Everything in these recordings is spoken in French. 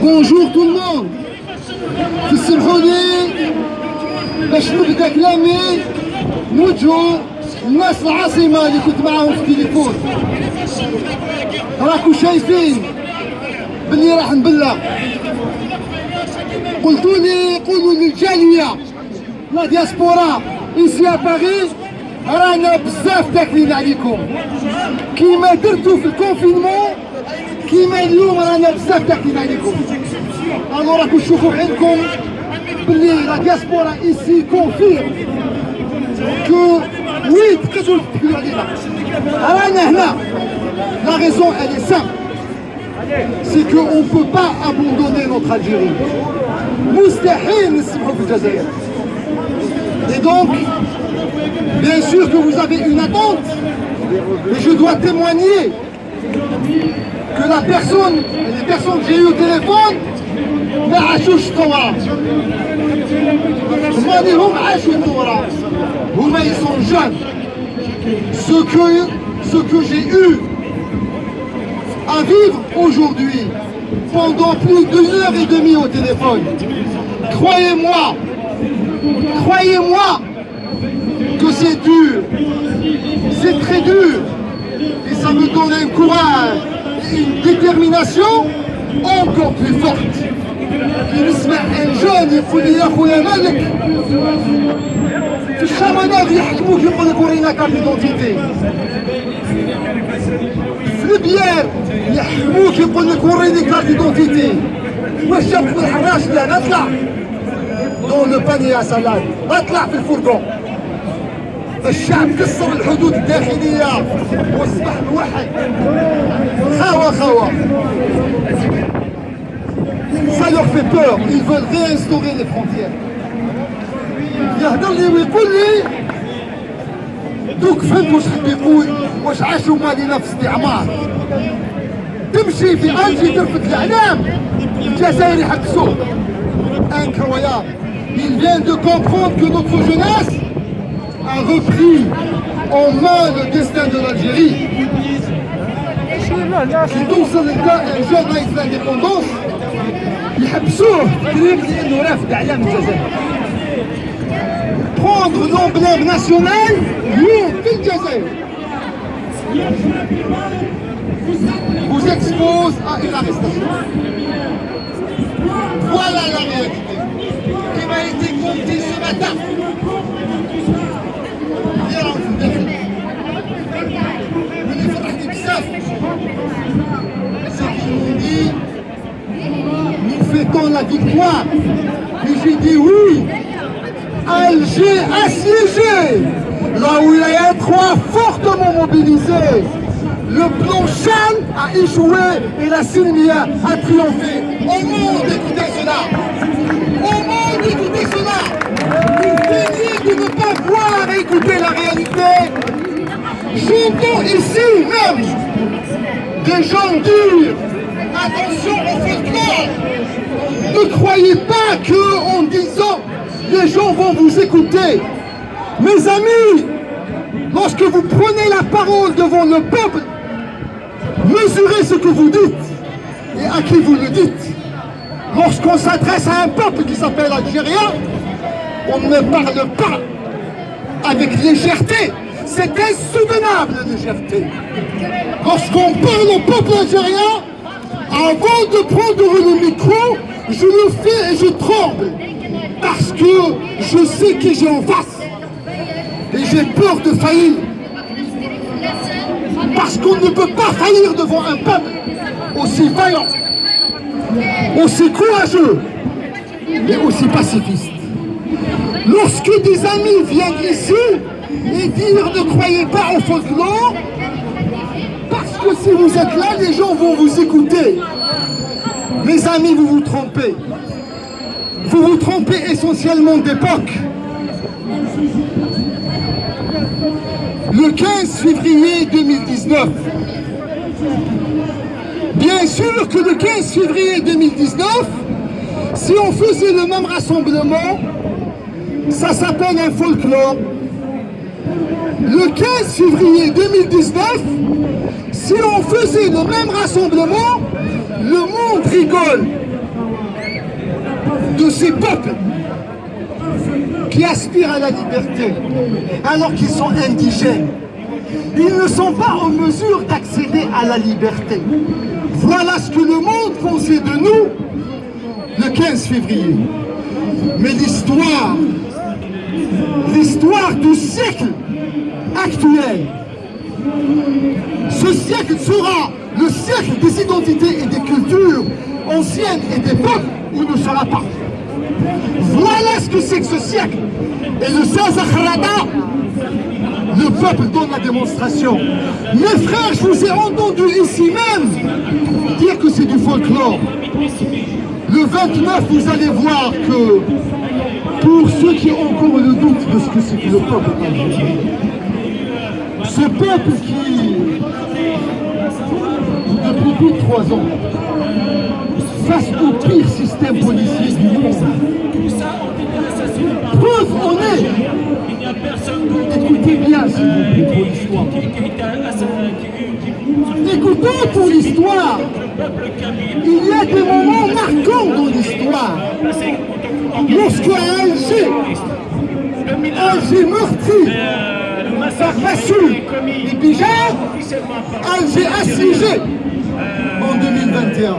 Bonjour tout le monde. تسمحوا لي باش نبدا كلامي نوجهوا الناس العاصمة اللي كنت معاهم في التليفون. راكم شايفين باللي راح نبلغ. قولوا للجالية لا دياسبورا إيسي à Paris رانا بزاف تاكلين عليكم كيما درتوا في الكونفينمون كيما اليوم رانا بزاف تاكلين عليكم. الو راكم تشوفوا بعينكم باللي لا دياسبورا إيسي كونفيرم كو وي تقدروا تتكلوا علينا. رانا هنا لا ريزون elle est simple, c'est qu'on ne peut pas abandonner notre Algérie. مستحيل نسمحوا في الجزائر. Et donc, bien sûr que vous avez une attente, mais je dois témoigner que les personnes que j'ai eues au téléphone ما عاشوش الثورة. هم عاشوا الثورة. هما ils sont jeunes. Ce que j'ai eu à vivre aujourd'hui pendant plus d'une heure et demie au téléphone, croyez-moi que c'est dur, c'est très dur, et ça me donne un courage et une détermination encore plus forte. نسمع un jeune يقول لي يا خويا مالك في الشمالات يحكموك يقول لك ورينا كارت دونتيتي، في البيار يحكموك يقول لك وريني كارت دونتيتي. واش جابك في الحراش؟ لا اطلع دون لو باني يا سلام، اطلع في الفرقون. الشعب كسر الحدود الداخلية واصبح موحد. خاوة ça leur fait peur, ils veulent réinstaurer les frontières. يهضر لي ويقول لي دوك فهمت واش حب يقول، واش عاشوا مالينا في استعمار. تمشي في ألجي ترفد الإعلام الجزائري حبسوه. Incroyable. Ils viennent de comprendre que notre jeunesse a repris en main le destin de l'Algérie. كي توصل un jeune avec l'indépendance يحبسوه قريب لأنه رافد إعلام الجزائر. Prendre l'emblème national اليوم في الجزائر vous expose à une arrestation. Voilà la réalité qui m'a été contée ce matin. C'est qu'ils m'ont dit nous fêtons la victoire. Et j'ai dit oui. Alger assiégé, la wilaya 3 fortement mobilisée. Le plan Chan a échoué et la Silmia a triomphé. Au monde, écoutez cela. Au monde, écoutez cela. Vous feignez de ne pas voir et écouter la réalité. J'entends ici même des gens dire attention au folklore. Ne croyez pas qu'en disant les gens vont vous écouter. Mes amis, lorsque vous prenez la parole devant le peuple, mesurez ce que vous dites et à qui vous le dites. Lorsqu'on s'adresse à un peuple qui s'appelle algérien, on ne parle pas avec légèreté. C'est insoutenable la légèreté. Lorsqu'on parle au peuple algérien, avant de prendre le micro, je le fais et je tremble. Parce que je sais qui j'ai en face. Et j'ai peur de faillir. Parce qu'on ne peut pas faillir devant un peuple aussi vaillant, aussi courageux, mais aussi pacifiste. Lorsque des amis viennent ici et dire ne croyez pas au folklore, parce que si vous êtes là, les gens vont vous écouter. Mes amis, vous vous trompez. Vous vous trompez essentiellement d'époque. Le 15 février 2019, bien sûr que le 15 février 2019, si on faisait le même rassemblement, ça s'appelle un folklore. Le 15 février 2019, si on faisait le même rassemblement, Le monde rigole de ces peuples qui aspirent à la liberté alors qu'ils sont indigènes. Ils ne sont pas en mesure d'accéder à la liberté. Voilà ce que le monde pensait de nous le 15 février. Mais l'histoire du siècle actuel, ce siècle sera le siècle des identités et des cultures anciennes et des peuples ou ne sera pas. Voilà ce que c'est que ce siècle. Et le 16 Akhrada, le peuple donne la démonstration. Mes frères, je vous ai entendu ici même dire que c'est du folklore. Le 29, vous allez voir que pour ceux qui ont encore le doute de ce que c'est que le peuple algérien, ce peuple qui, depuis plus de 3 ans, face au pire système policier du monde, preuve en est. Écoutez bien, s'il vous plaît, pour l'histoire. Écoutons pour l'histoire. Il y a des moments marquants dans l'histoire. Lorsque Alger meurtri par Massoud et Bijar, Alger assiégé en 2021.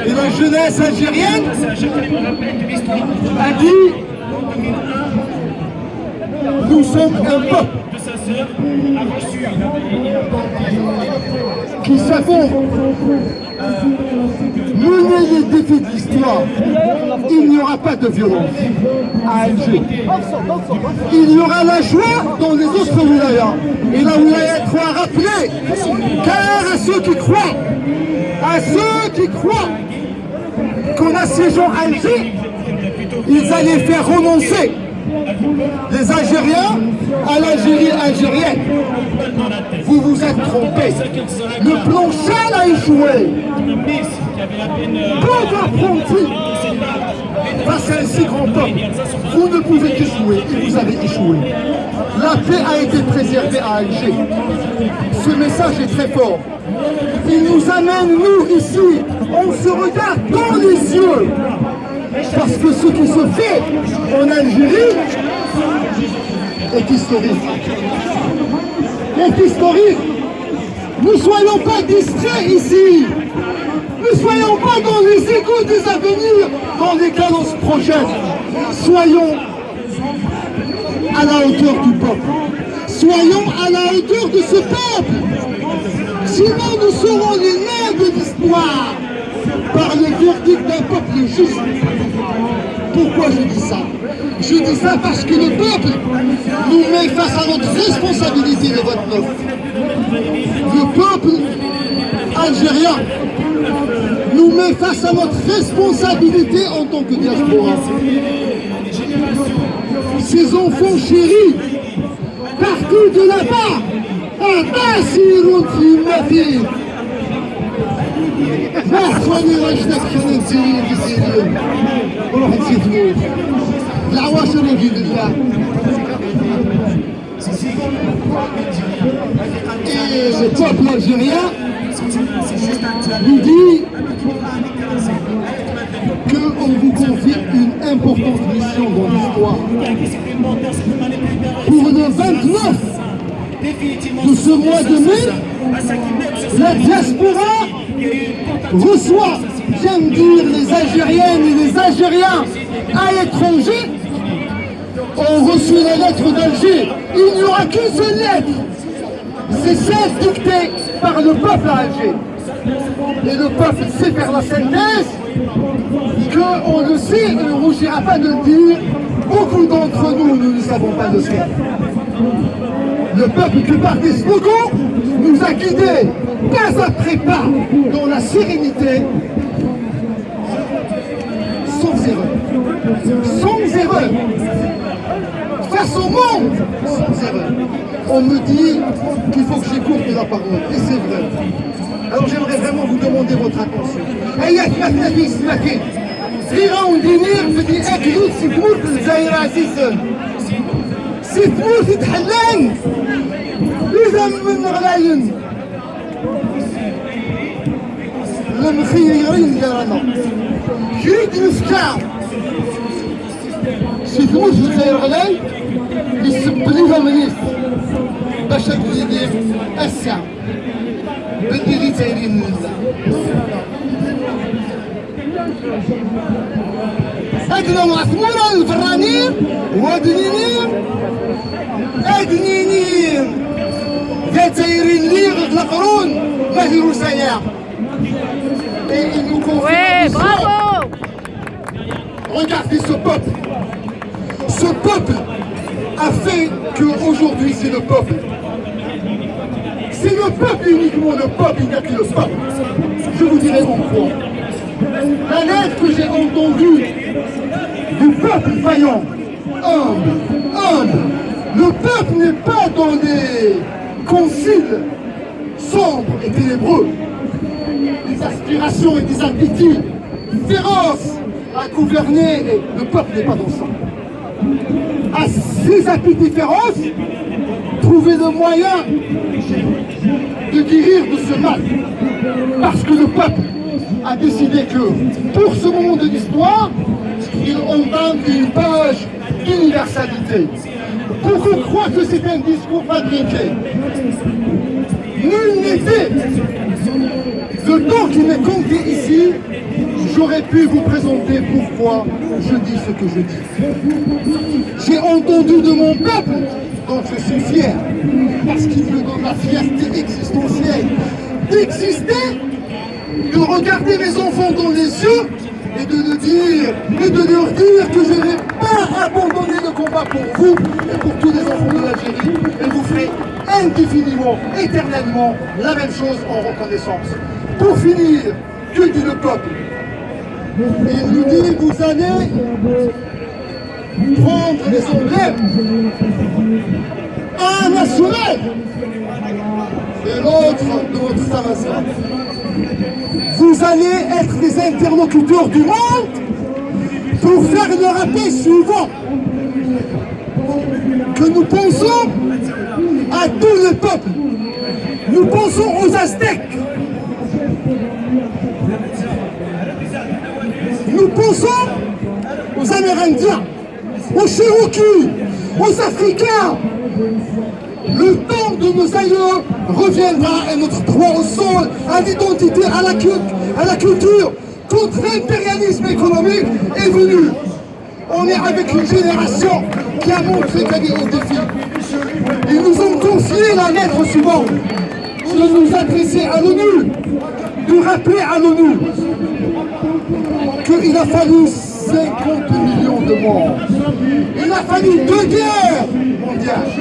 Et la jeunesse algérienne a dit: nous sommes un peuple qui savons mener les défis de l'histoire. Il n'y aura pas de violence à Alger. Il y aura la joie dans les autres wilayas. Et la wilaya 3 a rappelé, car à ceux qui croient qu'en assiégeant Alger, ils allaient faire renoncer les Algériens à l'Algérie algérienne. Vous vous êtes trompés. Le plan Chal a échoué. Pauvre apprenti face à un si grand peuple, vous ne pouvez qu'échouer et vous avez échoué. La paix a été préservée à Alger. Ce message est très fort. Il nous amène, nous, ici, on se regarde dans les yeux. Parce que ce qui se fait en Algérie est historique. Est historique. Ne soyons pas distraits ici. Ne soyons pas dans les égos des avenirs dans lesquels on se projette. Soyons à la hauteur du peuple. Soyons à la hauteur de ce peuple. Sinon nous serons les nains de l'histoire par le verdict d'un peuple juste. Pourquoi je dis ça? Je dis ça parce que le peuple nous met face à notre responsabilité le 29. Le peuple algérien nous met face à notre responsabilité en tant que diaspora. Ces enfants chéris, partout de là-bas, اخواني رجلك خلينا نسير بسيرين وروح نسيت نوت العواشر وجود الله. Et le peuple algérien nous dit qu'on vous confie une importante mission dans l'histoire. Pour le 29 de ce mois de mai, la diaspora reçoit, j'aime dire, les Algériennes et les Algériens à l'étranger ont reçu la lettre d'Alger. Il n'y aura qu'une seule lettre. C'est celle dictée par le peuple à Alger. Et le peuple sait faire la synthèse, qu'on le sait et ne rougira pas de le dire. Beaucoup d'entre nous, nous ne savons pas le faire. Le peuple qui par des slogans nous a guidés pas après pas dans la sérénité, sans erreur. Sans erreur. Face au monde, sans erreur. On me dit qu'il faut que j'écoute la parole, et c'est vrai. Alors j'aimerais vraiment vous demander votre attention. سيتموت يتحلن إذا من غلاين المخيرين ديالنا جريت الافكار شي فلوس في الجزائر غلاي يسب ليها منيس باش تدير الساعه بدي لي تايرين نزا هادنا معصمونا الفرانين ودنينين ادنينين ذا تايرين لي غد القرون ما هي روسيا. Ouais, bravo! Regardez ce peuple. Ce peuple a fait qu'aujourd'hui c'est le peuple. C'est le peuple uniquement, le peuple, il n'y a que le peuple. Je vous dirai pourquoi. La lettre que j'ai entendue du peuple vaillant, humble. Le peuple n'est pas dans des conciles sombres et ténébreux. Des aspirations et des appétits féroces à gouverner, et le peuple n'est pas dans ça. À ces appétits féroces, trouver le moyen de guérir de ce mal. Parce que le peuple a décidé que, pour ce moment de l'histoire, il entame une page d'universalité. Beaucoup croient que c'est un discours fabriqué. Nul n'était. Le temps qui m'est compté ici, j'aurais pu vous présenter pourquoi je dis ce que je dis. J'ai entendu de mon peuple, dont je suis fier, parce qu'il me donne la fierté existentielle d'exister, de regarder mes enfants dans les yeux et de leur dire que je n'ai pas abandonné le combat pour vous et pour tous les enfants de l'Algérie, et vous ferez indéfiniment, éternellement la même chose en reconnaissance. Pour finir, que dit le peuple? Il nous dit, vous allez prendre les emblèmes. Un national et l'autre de votre Samassa. Vous allez être les interlocuteurs du monde pour faire le rappel suivant. Que nous pensons à tous les peuples. Nous pensons aux Aztèques. Nous pensons aux Amérindiens, aux Cherokees, aux Africains. Le temps de nos aïeux reviendra et notre droit au sol, à l'identité, à la culture, contre l'impérialisme économique est venu. On est avec une génération qui a montré qu'elle est au défi. Ils nous ont confié la lettre suivante, de nous adresser à l'ONU, de rappeler à l'ONU qu'il a fallu 50 millions de morts. Il a fallu 2 guerres mondiales.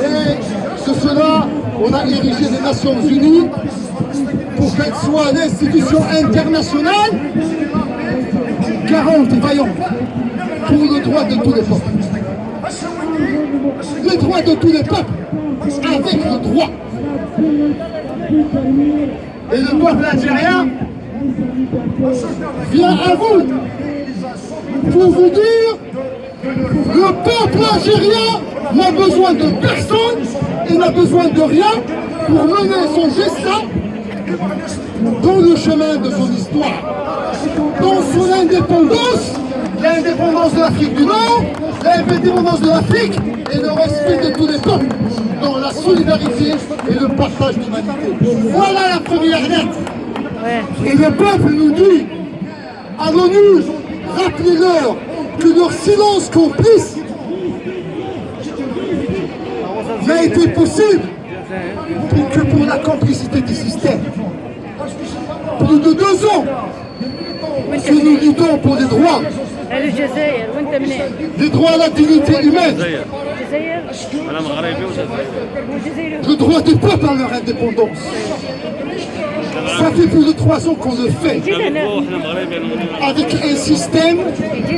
Et sur cela, on a érigé les Nations Unies pour qu'elles soient l'institution internationale garante et vaillante pour le droit de tous les peuples. Les droits de tous les peuples, avec le droit. Et le peuple algérien vient à vous pour vous dire le peuple algérien n'a besoin de personne et n'a besoin de rien pour mener son destin dans le chemin de son histoire, dans son indépendance, l'indépendance de l'Afrique du Nord, l'indépendance de l'Afrique et le respect de tous les peuples, dans la solidarité et le partage d'humanité. Voilà la première lettre. Et le peuple nous dit à l'ONU, rappelez-leur que leur silence complice n'a été possible que pour la complicité du système. Plus de 2 ans que nous luttons pour les droits. Les droits à la dignité humaine. Le droit du peuple à leur indépendance. Ça fait plus de 3 ans qu'on le fait. Avec un système,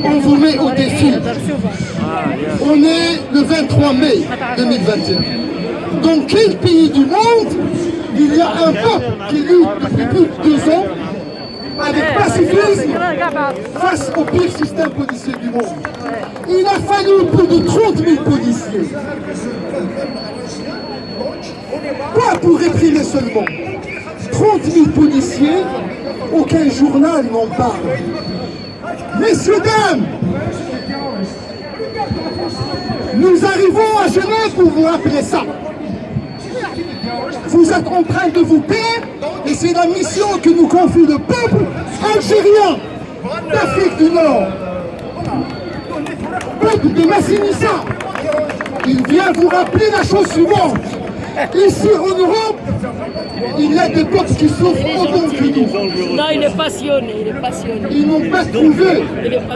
on vous met au défi. On est le 23 mai 2021. Dans quel pays du monde il y a un peuple qui lutte depuis plus de 2 ans avec pacifisme face au pire système policier du monde? Il a fallu plus de 30 000 policiers. Pas pour réprimer seulement, 30 000 policiers, aucun journal n'en parle. Messieurs, dames, nous arrivons à Genève pour vous rappeler ça. Vous êtes en train de vous taire et c'est la mission que nous confie le peuple algérien d'Afrique du Nord. Peuple de Massinissa, il vient vous rappeler la chose suivante. Ici en Europe, il y a des peuples qui souffrent autant que nous. Non, il est passionné, il est passionné. Ils n'ont pas trouvé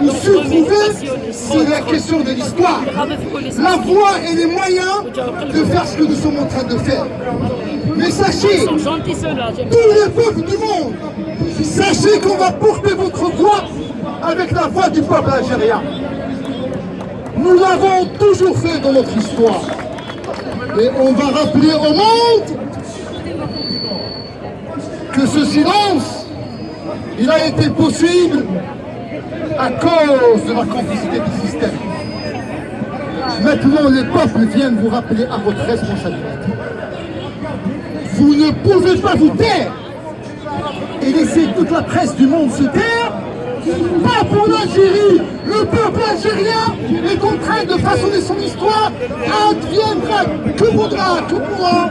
ou su trouver, c'est la question de l'histoire. La voie et les moyens de faire ce que nous sommes en train de faire. Mais sachez, Ils sont gentils ceux-là. tous les peuples du monde, sachez qu'on va porter votre voix avec la voix du peuple algérien. Nous l'avons toujours fait dans notre histoire. Et on va rappeler au monde que ce silence, il a été possible à cause de la complicité du système. Maintenant, les peuples viennent vous rappeler à votre responsabilité. Vous ne pouvez pas vous taire et laisser toute la presse du monde se taire. Pas pour l'Algérie. Le peuple algérien est en train de façonner son histoire. Adviendra que voudra, que pourra.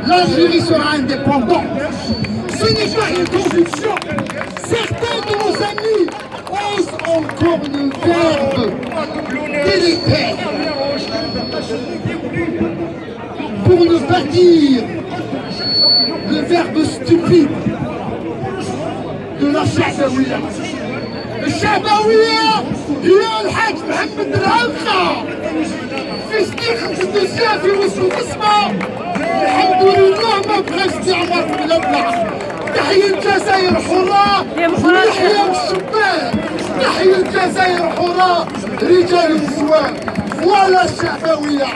L'Algérie sera indépendante. Ce n'est pas une conviction. Certains de nos amis osent encore le verbe délétère. Pour ne pas dire le verbe stupide de la Chahbaouia. الشعبوية هي الحاج محمد العنقة في سنين قدسية في وسط القسمة. الحمد لله ما بغى استعمار في بلادنا. تحية الجزائر حرة ويحيى الشباب. تحية الجزائر حرة رجال ونسوان. ولا الشعبوية.